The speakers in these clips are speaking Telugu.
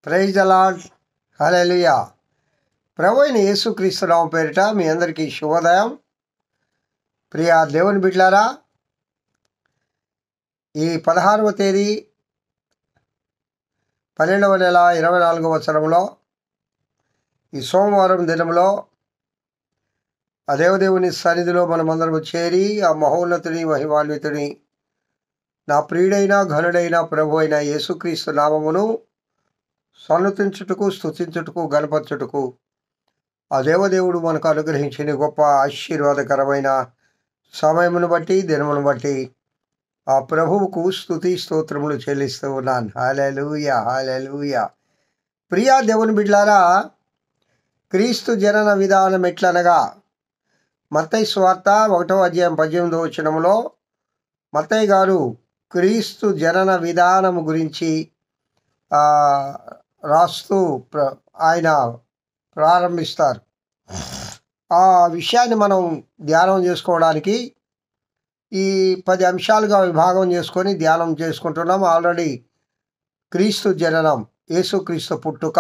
Praise the Lord. హల్లెలూయా. ప్రభు అయిన యేసుక్రీస్తు నామం పేరిట మీ అందరికీ శుభోదయం. ప్రియ దేవుని బిడ్డలారా, ఈ 16వ తేదీ 12వ నెల 24వ సంవత్సరంలో ఈ సోమవారం దినంలో ఆ దేవదేవుని సన్నిధిలో మనమందరం చేరి ఆ మహోన్నతుని మహిమాన్వితుని నా ప్రియుడైన ఘనుడైన ప్రభు అయిన యేసుక్రీస్తు నామమును సన్నతించుటకు, స్తుతించుటకు, గణపరచుటకు ఆ దేవదేవుడు మనకు అనుగ్రహించిన గొప్ప ఆశీర్వాదకరమైన సమయమును బట్టి, దినమును బట్టి ఆ ప్రభువుకు స్తుతి స్తోత్రములు చెల్లిస్తూ ఉన్నాను. హల్లెలూయా, హల్లెలూయా. ప్రియా దేవుని బిడ్డలారా, క్రీస్తు జనన విధానం ఎట్లనగా మత్తయి సువార్త 1వ అధ్యాయం 18వ వచనములో మత్తయి గారు క్రీస్తు జనన విధానము గురించి రాస్తూ ఆయన ప్రారంభిస్తారు. ఆ విషయాన్ని మనం ధ్యానం చేసుకోవడానికి ఈ 10 అంశాలుగా విభాగం చేసుకొని ధ్యానం చేసుకుంటున్నాం. ఆల్రెడీ క్రీస్తు జననం, యేసుక్రీస్తు పుట్టుక,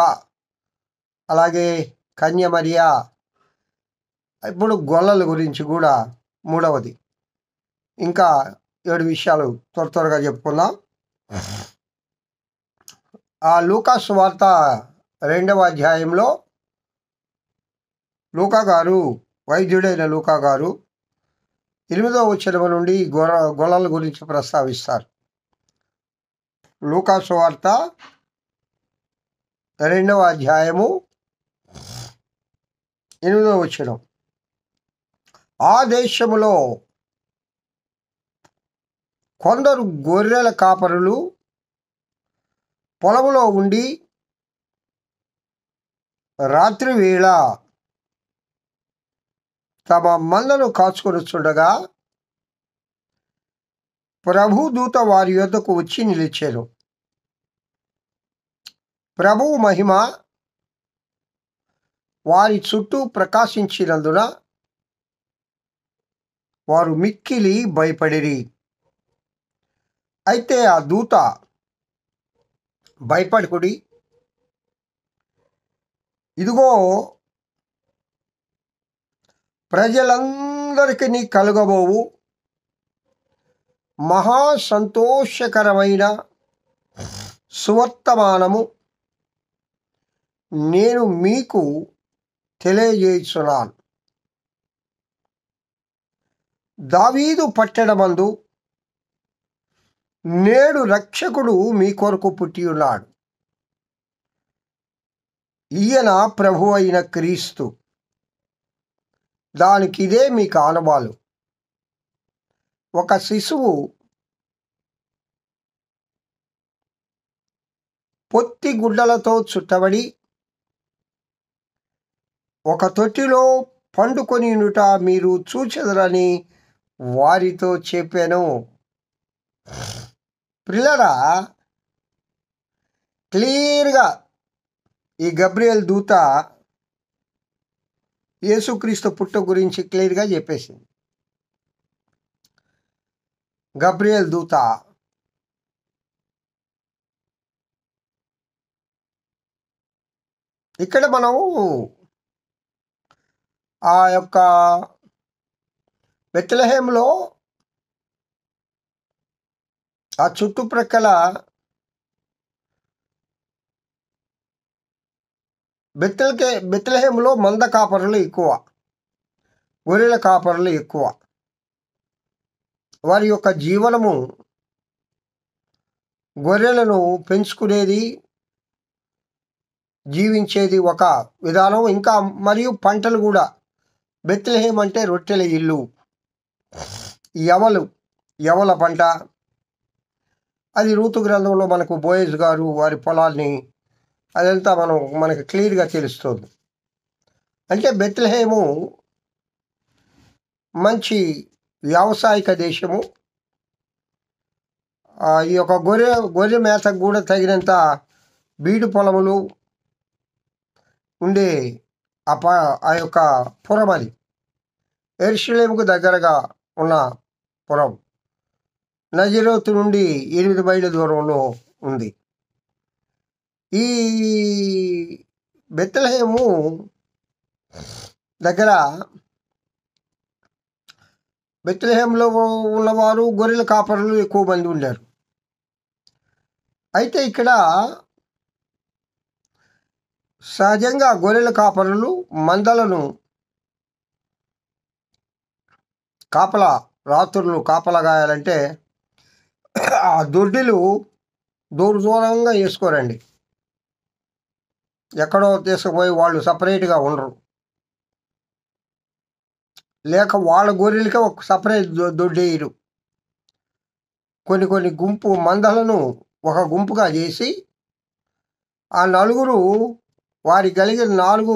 అలాగే కన్య మరియా, ఇప్పుడు గొల్లల గురించి కూడా 3వది. ఇంకా 7 విషయాలు త్వరగా చెప్పుకుందాం. ఆ లూకా సువార్త 2వ అధ్యాయంలో లూకా గారు, వైద్యుడైన లూకా గారు 8వ వచనం నుండి గొల్లల గురించి ప్రస్తావిస్తారు. లూకా సువార్త 2వ అధ్యాయము 8వ వచనం. ఆ దేశములో కొందరు గొర్రెల కాపరులు పొలములో ఉండి రాత్రి వేళ తమ మందను కాచుకొనుచుండగా ప్రభు దూత వారి యొద్దకు వచ్చి నిలిచారు. ప్రభువు మహిమ వారి చుట్టూ ప్రకాశించినందున వారు మిక్కిలి భయపడిరి. అయితే ఆ దూత, భయపడకుడి, ఇదిగో ప్రజలందరికీ కలుగబోవు మహా సంతోషకరమైన సువర్తమానము నేను మీకు తెలియజేయుచున్నాను. దావీదు పట్టణమందు నేడు రక్షకుడు మీ కొరకు పుట్టి ఉన్నాడు. ఈయన ప్రభు అయిన క్రీస్తు. దానికి ఇదే మీకు ఆనవాలు. ఒక శిశువు పొత్తి గుడ్డలతో చుట్టబడి ఒక తొట్టిలో పండుకొనినుట మీరు చూచెదరని వారితో చెప్పాను. ప్రియులారా, క్లియర్గా ఈ గబ్రియల్ దూత యేసుక్రీస్తు పుట్టు గురించి క్లియర్గా చెప్పేసింది. గబ్రియల్ దూత ఇక్కడ మనము ఆ యొక్క బెత్లెహేములో ఆ చుట్టుప్రక్కల బెత్లెహేములో మంద కాపరులు ఎక్కువ, గొర్రెల కాపరులు ఎక్కువ. వారి యొక్క జీవనము గొర్రెలను పెంచుకునేది, జీవించేది ఒక విధానం. ఇంకా మరియు పంటలు కూడా. బెత్లెహేం అంటే రొట్టెల ఇల్లు, యవల పంట. అది రూతు గ్రంథంలో మనకు బోయజ్ గారు వారి పొలాల్ని అదంతా మనకు క్లియర్గా తెలుస్తుంది. అంటే బెత్లెహేము మంచి వ్యావసాయిక దేశము. ఈ యొక్క గొర్రె మేతకు కూడా తగినంత బీడు పొలములు ఉండే ఆ యొక్క పురం. అది యెరూషలేముకు దగ్గరగా ఉన్న పురం. నజరేతు నుండి 8 మైళ్ళ దూరంలో ఉంది. ఈ బెత్లెహేము దగ్గర బెత్లెహేంలో ఉన్నవారు గొర్రెల కాపరులు ఎక్కువ మంది ఉండారు. అయితే ఇక్కడ సహజంగా గొర్రెల కాపరులు మందలను రాత్రులు కాపలా గాయాలంటే ఆ దొడ్డిలు దూరంగా వేసుకోరండి. ఎక్కడో తీసుకుపోయి వాళ్ళు సపరేట్గా ఉండరు. లేక వాళ్ళ గొర్రెలకే ఒక సపరేట్ దొడ్డేయరు. కొన్ని గుంపు మందలను ఒక గుంపుగా చేసి ఆ నలుగురు వారి కలిగిన 4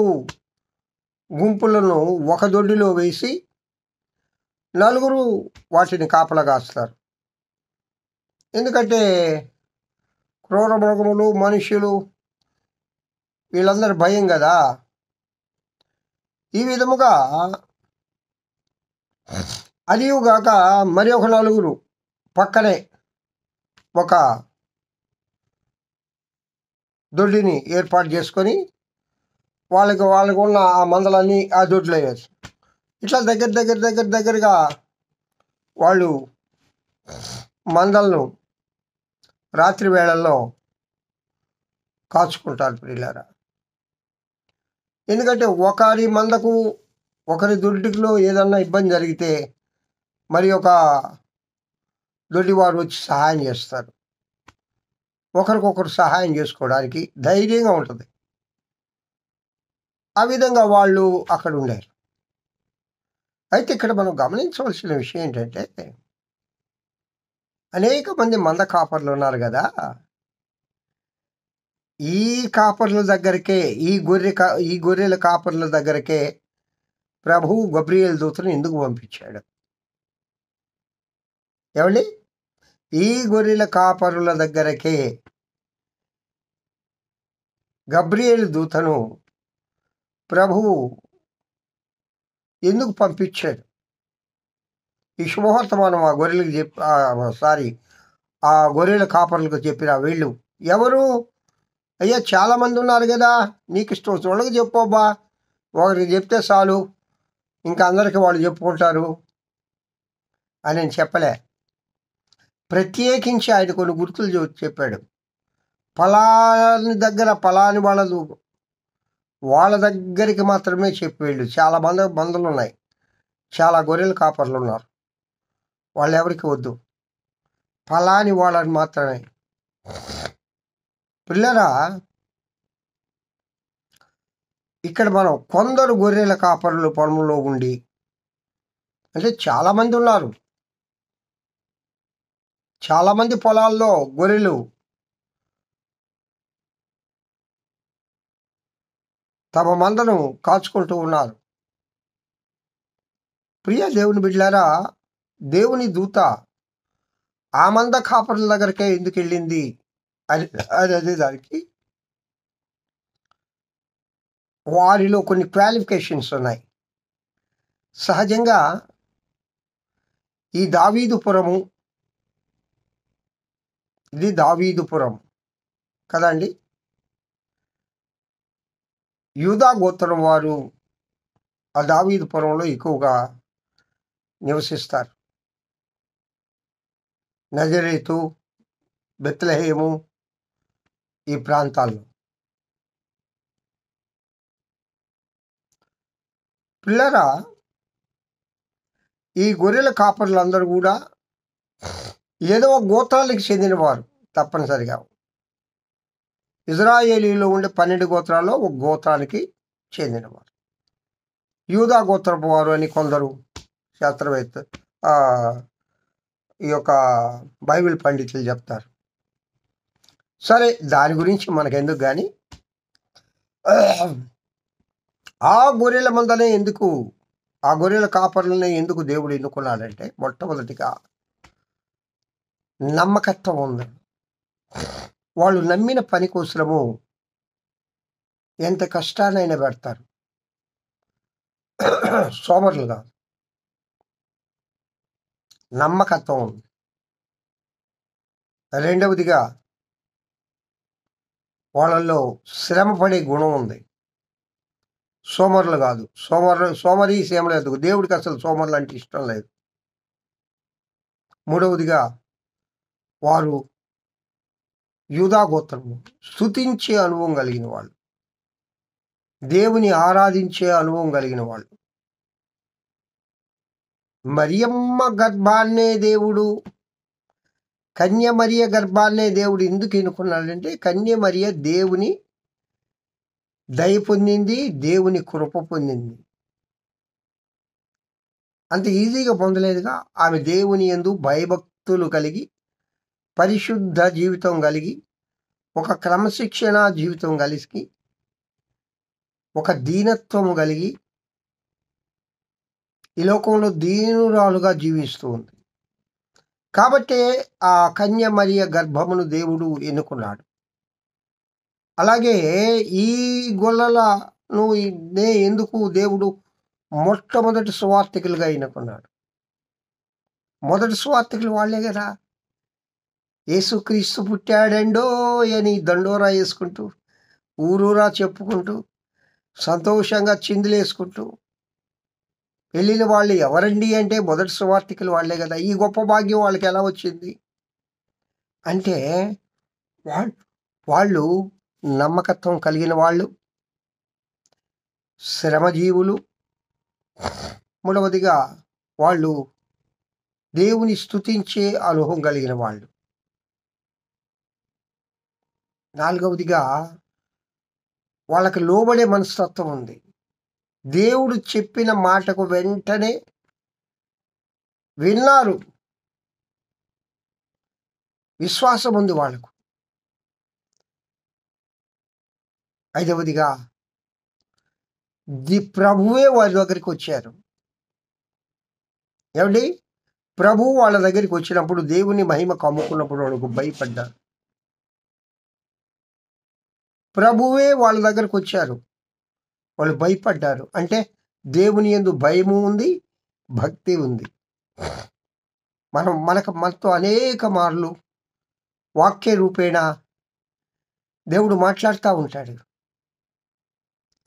గుంపులను ఒక దొడ్డిలో వేసి నలుగురు వాటిని కాపలా కాస్తారు. ఎందుకంటే క్రూర మృగములు, మనుష్యులు వీళ్ళందరూ భయం కదా. ఈ విధముగా అదియుగాక మరి ఒక నలుగురు పక్కనే ఒక దొడ్డిని ఏర్పాటు చేసుకొని వాళ్ళకు ఉన్న ఆ మందలన్నీ ఆ దొడ్లో వేసి ఇట్లా దగ్గరగా వాళ్ళు మందలను రాత్రి వేళల్లో కాచుకుంటారు ప్రియులారా. ఎందుకంటే ఒకరి మందకు ఒకరి దొడ్డిలో ఏదన్నా ఇబ్బంది జరిగితే మరి ఒక దొడ్డివారు వచ్చి సహాయం చేస్తారు. ఒకరికొకరు సహాయం చేసుకోవడానికి ధైర్యంగా ఉంటుంది. ఆ విధంగా వాళ్ళు అక్కడ ఉండారు. అయితే ఇక్కడ మనం గమనించవలసిన విషయం ఏంటంటే అనేక మంది మంద కాపర్లు ఉన్నారు కదా. ఈ కాపర్ల దగ్గరకే ఈ గొర్రెల కాపర్ల దగ్గరకే ప్రభువు గబ్రియేలు దూతను ఎందుకు పంపించాడు? ఏమండి, ఈ గొర్రెల కాపరుల దగ్గరకే గబ్రియేలు దూతను ప్రభువు ఎందుకు పంపించాడు? ఈ శుభవర్తమానం ఆ గొర్రెల కాపర్లకు చెప్పిన వీళ్ళు ఎవరు? అయ్యా, చాలామంది ఉన్నారు కదా, నీకు ఇష్టం చూడకు చెప్పబ్బా, ఒకరికి చెప్తే చాలు ఇంకా అందరికీ వాళ్ళు చెప్పుకుంటారు అని నేను చెప్పలే. ప్రత్యేకించి ఆయన కొన్ని గుర్తులు చెప్పాడు. పలాని వాళ్ళ దగ్గరికి మాత్రమే చెప్పేళ్ళు. చాలా మందులు ఉన్నాయి, చాలా గొర్రెల కాపర్లు ఉన్నారు, వాళ్ళు ఎవరికి వద్దు, ఫలాని వాళ్ళని మాత్రమే. పిల్లరా, ఇక్కడ మనం కొందరు గొర్రెల కాపరులు పొలంలో ఉండి, అంటే చాలామంది ఉన్నారు, చాలామంది పొలాల్లో గొర్రెలు తమ మందను కాచుకుంటూ ఉన్నారు. ప్రియ దేవుని బిడ్డలారా, దేవుని దూత ఆ మంద కాపరుల దగ్గరకే ఎందుకు వెళ్ళింది అదే దానికి వారిలో కొన్ని క్వాలిఫికేషన్స్ ఉన్నాయి. సహజంగా ఇది దావీదుపురం కదండి. యూదా గోత్రం వారు ఆ దావీదుపురంలో ఎక్కువగా నివసిస్తారు. నజరేతు, బెత్లెహేము ఈ ప్రాంతాల్లో. పిల్లరా, ఈ గొర్రెల కాపరులందరూ కూడా ఏదో గోత్రాలకు చెందినవారు తప్పనిసరిగా. ఇజ్రాయేలీలో ఉండే 12 గోత్రాల్లో ఒక గోత్రానికి చెందినవారు. యూదా గోత్రపు వారు అని కొందరు శాస్త్రవేత్త ఈ యొక్క బైబిల్ పండితులు చెప్తారు. సరే, దాని గురించి మనకెందుకు కానీ, ఆ గొర్రెల మందనే ఎందుకు, ఆ గొర్రెల కాపర్లనే ఎందుకు దేవుడు ఎన్నుకున్నాడంటే, మొట్టమొదటిగా నమ్మకత్వం ఉంది. వాళ్ళు నమ్మిన పని కోసము ఎంత కష్టాన్నైనా పెడతారు, సోమరులు కాదు, నమ్మకత్వం ఉంది. 2వదిగా, వాళ్ళల్లో శ్రమ పడే గుణం ఉంది. సోమరులు కాదు. సోమరి సేమ లేదు. దేవుడికి అసలు సోమరులు అంటే ఇష్టం లేదు. మూడవదిగా వారు యూదా గోత్రము స్తుతించే అనుభవం కలిగిన వాళ్ళు, దేవుని ఆరాధించే అనుభవం కలిగిన వాళ్ళు. మరియమ్మ గర్భాన్నే దేవుడు, కన్య మరియ గర్భాన్నే దేవుడు ఎందుకు ఎన్నుకున్నాడంటే, కన్య మరియ దేవుని దయ పొందింది, దేవుని కృప పొందింది. అంత ఈజీగా పొందలేదుగా. ఆమె దేవుని యందు భయభక్తులు కలిగి, పరిశుద్ధ జీవితం కలిగి, ఒక క్రమశిక్షణ జీవితం కలిగి, ఒక దీనత్వము కలిగి, ఈ లోకంలో దీనురాలుగా జీవిస్తూ ఉంది. కాబట్టే ఆ కన్య మరియ గర్భమును దేవుడు ఎన్నుకున్నాడు. అలాగే ఈ గొల్లలను ఎందుకు దేవుడు మొట్టమొదటి సువార్థికులుగా ఎన్నుకున్నాడు? మొదటి సువార్థికులు వాళ్ళే కదా. యేసుక్రీస్తు పుట్టాడండో అని దండోరా వేసుకుంటూ, ఊరూరా చెప్పుకుంటూ, సంతోషంగా చిందులేసుకుంటూ వెళ్ళిన వాళ్ళు ఎవరండి అంటే మొదటి సువార్థికులు వాళ్ళే కదా. ఈ గొప్ప భాగ్యం వాళ్ళకి ఎలా వచ్చింది అంటే, వాళ్ళు నమ్మకత్వం కలిగిన వాళ్ళు, శ్రమజీవులు. మూడవదిగా వాళ్ళు దేవుని స్తుతించే అనుభవం కలిగిన వాళ్ళు. నాలుగవదిగా వాళ్ళకి లోబడే మనస్తత్వం ఉంది. దేవుడు చెప్పిన మాటకు వెంటనే విన్నారు, విశ్వాసం ఉంది వాళ్ళకు. ఐదవదిగా ప్రభువే వారి దగ్గరికి వచ్చారు. ఏమండి, ప్రభువు వాళ్ళ దగ్గరికి వచ్చినప్పుడు, దేవుని మహిమ కమ్ముకున్నప్పుడు వాళ్ళకు భయపడ్డారు. ప్రభువే వాళ్ళ దగ్గరకు వచ్చారు, వాళ్ళు భయపడ్డారు. అంటే దేవుని యందు భయము ఉంది, భక్తి ఉంది. మనతో అనేక మార్లు వాక్య రూపేణ దేవుడు మాట్లాడుతూ ఉంటాడు.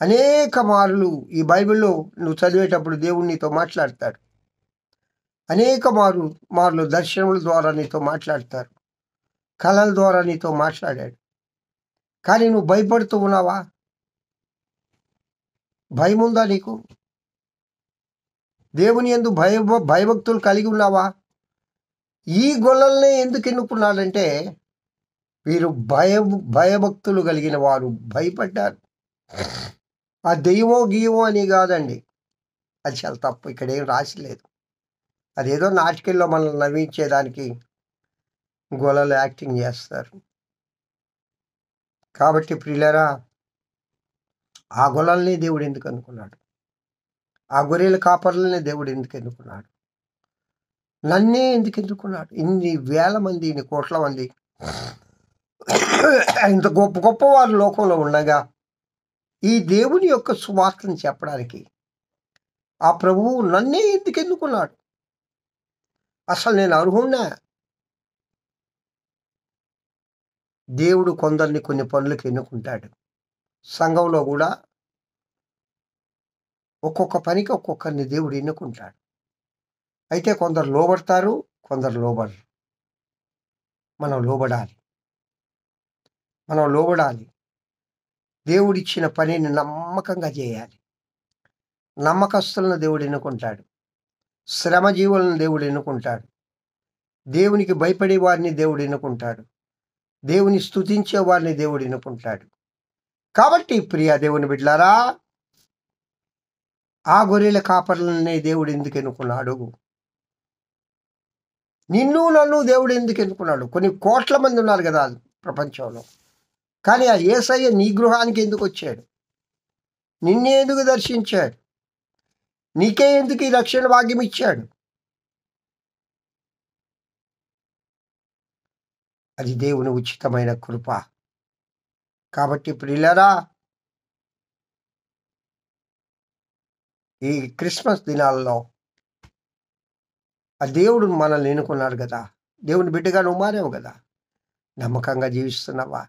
అనేక మార్లు ఈ బైబిల్లో నువ్వు చదివేటప్పుడు దేవుడు నీతో మాట్లాడతాడు. అనేక మార్లు దర్శనముల ద్వారా నీతో మాట్లాడతారు, కళల ద్వారా నీతో మాట్లాడాడు. కానీ నువ్వు భయపడుతూ ఉన్నావా? భయం ఉందా నీకు? దేవుని యందు భయభక్తులు కలిగి ఉన్నావా? ఈ గొల్లల్నే ఎందుకు ఎన్నుకున్నాడంటే, వీరు భయభక్తులు కలిగిన వారు. భయపడ్డారు. ఆ దెయ్యమో గీయమో అని కాదండి, అది చాలా తప్పు. ఇక్కడ ఏం రాసిలేదు. అదేదో నాటికల్లో మనల్ని నవ్వించేదానికి గొల్లలు యాక్టింగ్ చేస్తారు. కాబట్టి ప్రియులారా, ఆ గొల్లల్ని దేవుడు ఎందుకు అనుకున్నాడు? ఆ గొర్రెల కాపర్లనే దేవుడు ఎందుకు ఎన్నుకున్నాడు? నన్నే ఎందుకు ఎన్నుకున్నాడు? ఇన్ని వేల మంది, ఇన్ని కోట్ల మంది, ఇంత గొప్ప గొప్పవారు లోకంలో ఉండగా ఈ దేవుని యొక్క సువార్తను చెప్పడానికి ఆ ప్రభువు నన్నే ఎందుకు ఎన్నుకున్నాడు? అసలు నేను అర్హున్నా? దేవుడు కొందరిని కొన్ని పనులకు ఎన్నుకుంటాడు. సంఘంలో కూడా ఒక్కొక్క పనికి ఒక్కొక్కరిని దేవుడు ఎన్నుకుంటాడు. అయితే కొందరు లోబడతారు, కొందరు లోబడరు. మనం లోబడాలి. దేవుడిచ్చిన పనిని నమ్మకంగా చేయాలి. నమ్మకస్తులను దేవుడు ఎన్నుకుంటాడు. శ్రమజీవులను దేవుడు ఎన్నుకుంటాడు. దేవునికి భయపడే వారిని దేవుడు ఎన్నుకుంటాడు. దేవుని స్తుతించే వారిని దేవుడు ఎన్నుకుంటాడు. కాబట్టి ప్రియ దేవుని బిడ్డలారా, ఆ గొర్రెల కాపర్లనే దేవుడు ఎందుకు ఎన్నుకున్నాడు? నిన్ను నన్ను దేవుడు ఎందుకు ఎన్నుకున్నాడు? కొన్ని కోట్ల మంది ఉన్నారు కదా ప్రపంచంలో. కానీ ఆ యేసయ్య నీ గృహానికి ఎందుకు వచ్చాడు? నిన్నే ఎందుకు దర్శించాడు? నీకే ఎందుకు ఈ రక్షణ భాగ్యం ఇచ్చాడు? అది దేవుని ఉచితమైన కృప. కాబట్టి ప్రియులారా, ఈ క్రిస్మస్ దినాల్లో ఆ దేవుడు మనల్ని ఎన్నుకున్నాడు కదా. దేవుని బిడ్డగా నువ్వు మారావు కదా. నమ్మకంగా జీవిస్తున్నావా?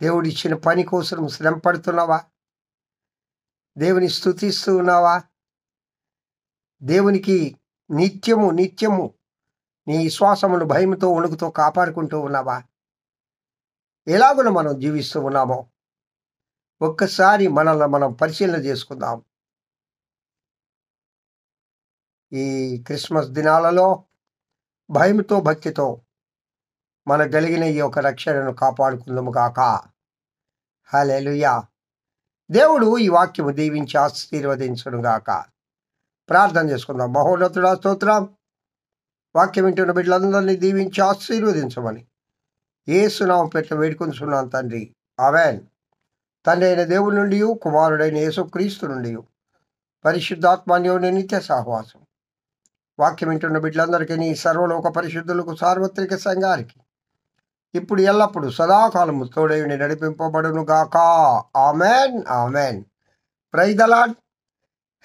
దేవుడిచ్చిన పని కోసం శ్రమ పడుతున్నావా? దేవుని స్తుతిస్తూ ఉన్నావా? దేవునికి నిత్యము నిత్యము నీ విశ్వాసమును భయముతో వణుకుతో కాపాడుకుంటూ ఉన్నావా? ఎలాగున మనం జీవిస్తూ ఉన్నామో ఒక్కసారి మనల్ని మనం పరిశీలన చేసుకుందాం. ఈ క్రిస్మస్ దినాలలో భయముతో భక్తితో మనకు కలిగిన ఈ యొక్క రక్షణను కాపాడుకుందాము గాక. హల్లెలూయా. దేవుడు ఈ వాక్యము దీవించి ఆశీర్వదించును గాక. ప్రార్థన చేసుకుందాం. మహోన్నతుడా స్తోత్రం. వాక్యం వింటున్న బిడ్డలందరినీ దీవించి ఆశీర్వదించమని యేసునామం పేరిట వేడుకొంచున్నాను తండ్రి. ఆమేన్. తండ్రి అయిన దేవుడి నుండి, కుమారుడైన యేసుక్రీస్తు నుండి, పరిశుద్ధాత్మన్యోని నిత్య సహవాసం వాక్యం వింటున్న బిడ్డలందరికీ, నీ సర్వలోక పరిశుద్ధులకు, సార్వత్రిక సంఘానికి ఇప్పుడు ఎల్లప్పుడు సదాకాలము తోడయుండి నడిపింపబడును గాక. Amen. Amen. Praise the Lord.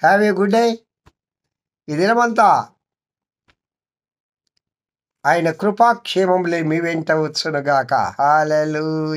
Have a good day. ఈ దినమంతా ఆయన కృపాక్షేమములే మీ వెంట వచ్చును గాక. హల్లెలూయా.